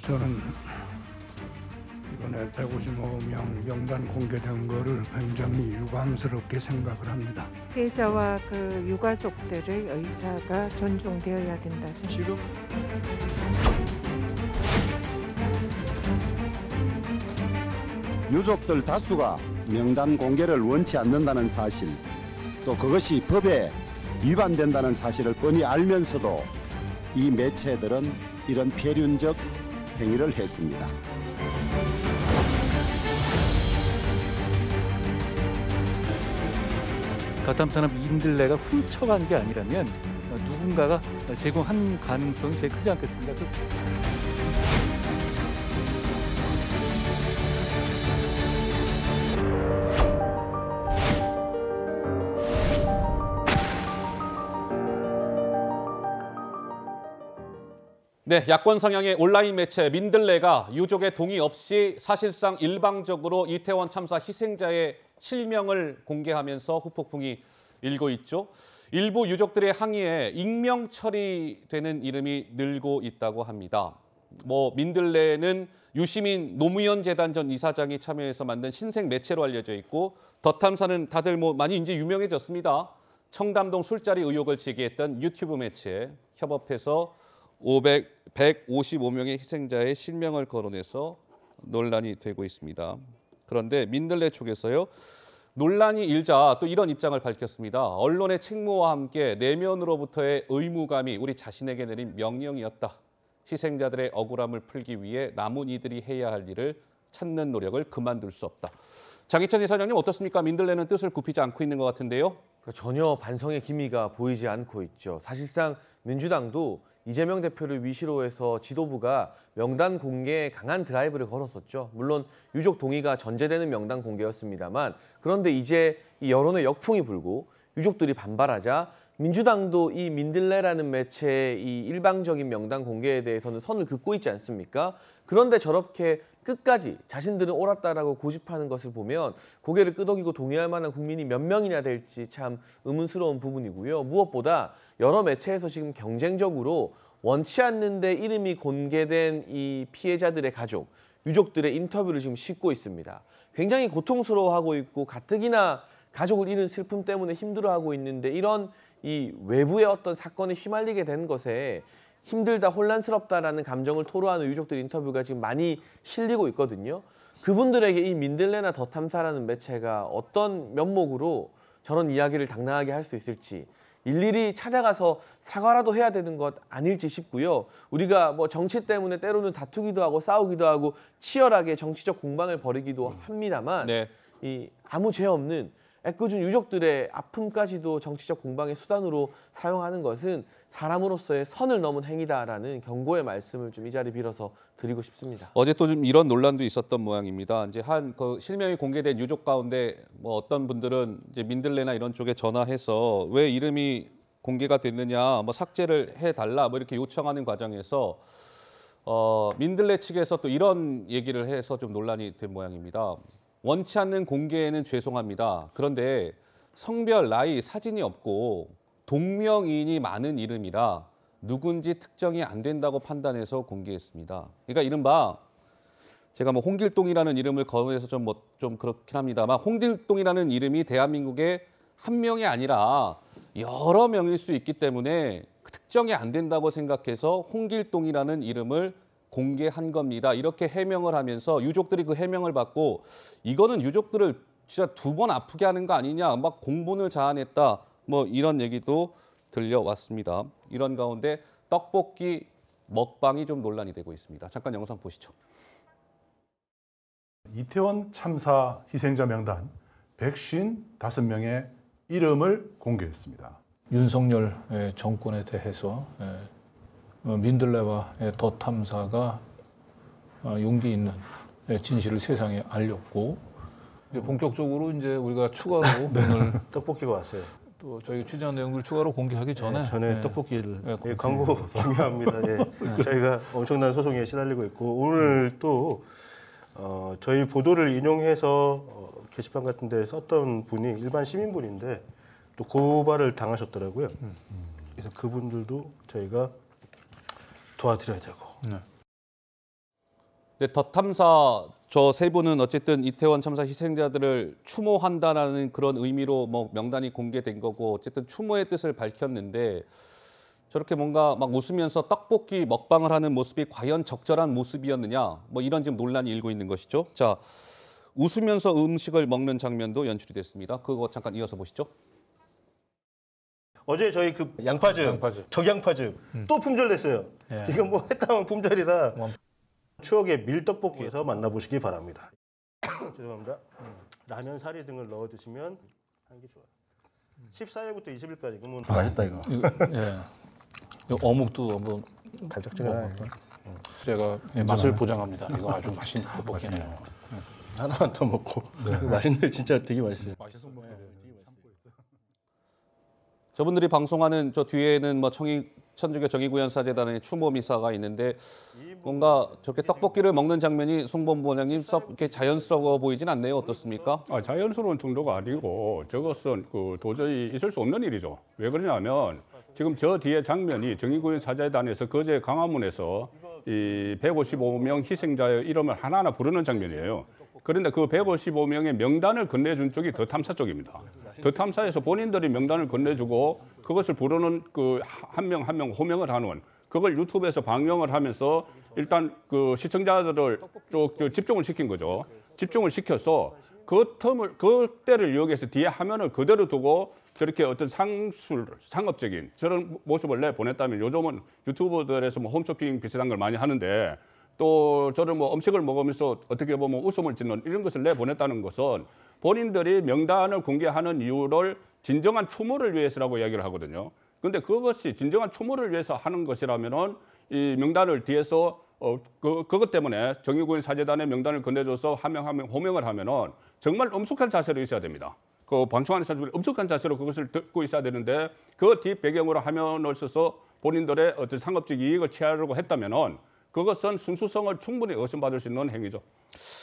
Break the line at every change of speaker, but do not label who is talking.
저는 이번에 155명 명단 공개된 거를 굉장히 유감스럽게 생각을 합니다.
피해자와 그 유가족들의 의사가 존중되어야 된다 생각합니다.
지금
유족들 다수가 명단 공개를 원치 않는다는 사실, 또 그것이 법에 위반된다는 사실을 뻔히 알면서도 이 매체들은 이런 폐륜적 행위를 했습니다.
더탐사는 민들레가 훔쳐간 게 아니라면 누군가가 제공한 가능성이 제일 크지 않겠습니까?
네, 야권 성향의 온라인 매체 민들레가 유족의 동의 없이 사실상 일방적으로 이태원 참사 희생자의 실명을 공개하면서 후폭풍이 일고 있죠. 일부 유족들의 항의에 익명 처리되는 이름이 늘고 있다고 합니다. 민들레는 유시민 노무현 재단 전 이사장이 참여해서 만든 신생 매체로 알려져 있고, 더탐사는 다들 많이 이제 유명해졌습니다. 청담동 술자리 의혹을 제기했던 유튜브 매체 협업해서 155명의 희생자의 실명을 거론해서 논란이 되고 있습니다. 그런데 민들레 쪽에서요, 논란이 일자 또 이런 입장을 밝혔습니다. 언론의 책무와 함께 내면으로부터의 의무감이 우리 자신에게 내린 명령이었다. 희생자들의 억울함을 풀기 위해 남은 이들이 해야 할 일을 찾는 노력을 그만둘 수 없다. 장희찬 이사장님 어떻습니까? 민들레는 뜻을 굽히지 않고 있는 것 같은데요.
전혀 반성의 기미가 보이지 않고 있죠. 사실상 민주당도 이재명 대표를 위시로 해서 지도부가 명단 공개에 강한 드라이브를 걸었었죠. 물론 유족 동의가 전제되는 명단 공개였습니다만, 그런데 이제 이 여론의 역풍이 불고 유족들이 반발하자 민주당도 이 민들레라는 매체의 이 일방적인 명단 공개에 대해서는 선을 긋고 있지 않습니까? 그런데 저렇게 끝까지 자신들은 옳았다라고 고집하는 것을 보면 고개를 끄덕이고 동의할 만한 국민이 몇 명이나 될지 참 의문스러운 부분이고요. 무엇보다 여러 매체에서 지금 경쟁적으로 원치 않는데 이름이 공개된 이 피해자들의 가족, 유족들의 인터뷰를 지금 싣고 있습니다. 굉장히 고통스러워하고 있고 가뜩이나 가족을 잃은 슬픔 때문에 힘들어하고 있는데, 이런 이 외부의 어떤 사건에 휘말리게 된 것에 힘들다, 혼란스럽다라는 감정을 토로하는 유족들 인터뷰가 지금 많이 실리고 있거든요. 그분들에게 이 민들레나 더탐사라는 매체가 어떤 면목으로 저런 이야기를 당당하게 할 수 있을지 일일이 찾아가서 사과라도 해야 되는 것 아닐지 싶고요. 우리가 정치 때문에 때로는 다투기도 하고 싸우기도 하고 치열하게 정치적 공방을 벌이기도 합니다만,
네.
이 아무 죄 없는 애꿎은 유족들의 아픔까지도 정치적 공방의 수단으로 사용하는 것은 사람으로서의 선을 넘은 행위다라는 경고의 말씀을 좀 이 자리 빌어서 드리고 싶습니다.
어제 또 좀 이런 논란도 있었던 모양입니다. 이제 그 실명이 공개된 유족 가운데 어떤 분들은 이제 민들레나 이런 쪽에 전화해서 왜 이름이 공개가 됐느냐, 삭제를 해달라 이렇게 요청하는 과정에서 민들레 측에서 또 이런 얘기를 해서 좀 논란이 된 모양입니다. 원치 않는 공개에는 죄송합니다. 그런데 성별, 나이, 사진이 없고 동명이인이 많은 이름이라 누군지 특정이 안 된다고 판단해서 공개했습니다. 그러니까 이른바 제가 홍길동이라는 이름을 거론해서 좀 그렇긴 합니다만, 홍길동이라는 이름이 대한민국에 한 명이 아니라 여러 명일 수 있기 때문에 특정이 안 된다고 생각해서 홍길동이라는 이름을 공개한 겁니다. 이렇게 해명을 하면서 유족들이 그 해명을 받고 이거는 유족들을 진짜 두 번 아프게 하는 거 아니냐, 공분을 자아냈다, 이런 얘기도 들려왔습니다. 이런 가운데 떡볶이 먹방이 좀 논란이 되고 있습니다. 잠깐 영상 보시죠.
이태원 참사 희생자 명단 155명의 이름을 공개했습니다.
윤석열 정권에 대해서 민들레와 더탐사가 용기 있는 진실을 세상에 알렸고, 이제 본격적으로 이제 우리가 추가로 오늘
떡볶이가 왔어요.
또 저희 취재한 내용들 추가로 공개하기 전에
전에 떡볶이를 광고 중요합니다. 저희가 엄청난 소송에 시달리고 있고, 오늘 또 저희 보도를 인용해서 게시판 같은 데 썼던 분이 일반 시민분인데 또 고발을 당하셨더라고요. 그래서 그분들도 저희가 도와드려야 되고.
네, 더 탐사 저 세 분은 어쨌든 이태원 참사 희생자들을 추모한다라는 그런 의미로 뭐 명단이 공개된 거고 어쨌든 추모의 뜻을 밝혔는데 저렇게 뭔가 막 웃으면서 떡볶이 먹방을 하는 모습이 과연 적절한 모습이었느냐 뭐 이런 지금 논란이 일고 있는 것이죠. 자, 웃으면서 음식을 먹는 장면도 연출이 됐습니다. 그거 잠깐 이어서 보시죠.
어제 저희 그 양파즙, 적양파즙 또 품절됐어요.
예.
이건 뭐 했다면 품절이라
뭐.
추억의 밀떡볶이에서 만나보시기 바랍니다. 죄송합니다. 라면, 사리 등을 넣어 드시면 하는 게 좋아요. 14일부터 20일까지 그러면 맛있다 이거.
예. 이 어묵도 한번
달짝지근하네.
제가 맛을 보장합니다. 이거 아주 맛있는 떡볶이네요.
하나만 더 먹고 맛있는데 진짜 되게 맛있어요.
맛있어 보여요.
저분들이 방송하는 저 뒤에는 뭐 천주교 정의구현사재단의 추모 미사가 있는데 뭔가 저렇게 떡볶이를 먹는 장면이 송범부 원장님 썩 이렇게 자연스러워 보이진 않네요. 어떻습니까?
자연스러운 정도가 아니고 저것은 도저히 있을 수 없는 일이죠. 왜 그러냐면 지금 저 뒤에 장면이 정의구현사재단에서 거제 강화문에서 이 155명 희생자의 이름을 하나하나 부르는 장면이에요. 그런데 그 155명의 명단을 건네준 쪽이 더 탐사 쪽입니다. 더 탐사에서 본인들이 명단을 건네주고 그것을 부르는 그 한 명 한 명 호명을 하는 그걸 유튜브에서 방영을 하면서 일단 그 시청자들을 쭉 집중을 시킨 거죠. 집중을 시켜서 그 때를 이용해서 뒤에 화면을 그대로 두고 저렇게 어떤 상업적인 저런 모습을 내보냈다면 요즘은 유튜버들에서 뭐 홈쇼핑 비슷한 걸 많이 하는데 또 저런 뭐 음식을 먹으면서 어떻게 보면 웃음을 짓는 이런 것을 내보냈다는 것은 본인들이 명단을 공개하는 이유를 진정한 추모를 위해서라고 이야기를 하거든요. 그런데 그것이 진정한 추모를 위해서 하는 것이라면은 이 명단을 뒤에서 그것 때문에 정의구현사재단의 명단을 건네줘서 한 명 한 명 호명을 하면은 정말 엄숙한 자세로 있어야 됩니다. 그 방송하는 사람들이 엄숙한 자세로 그것을 듣고 있어야 되는데 그 뒷 배경으로 화면을 써서 본인들의 어떤 상업적 이익을 취하려고 했다면은 그것은 순수성을 충분히 의심받을 수 있는 행위죠.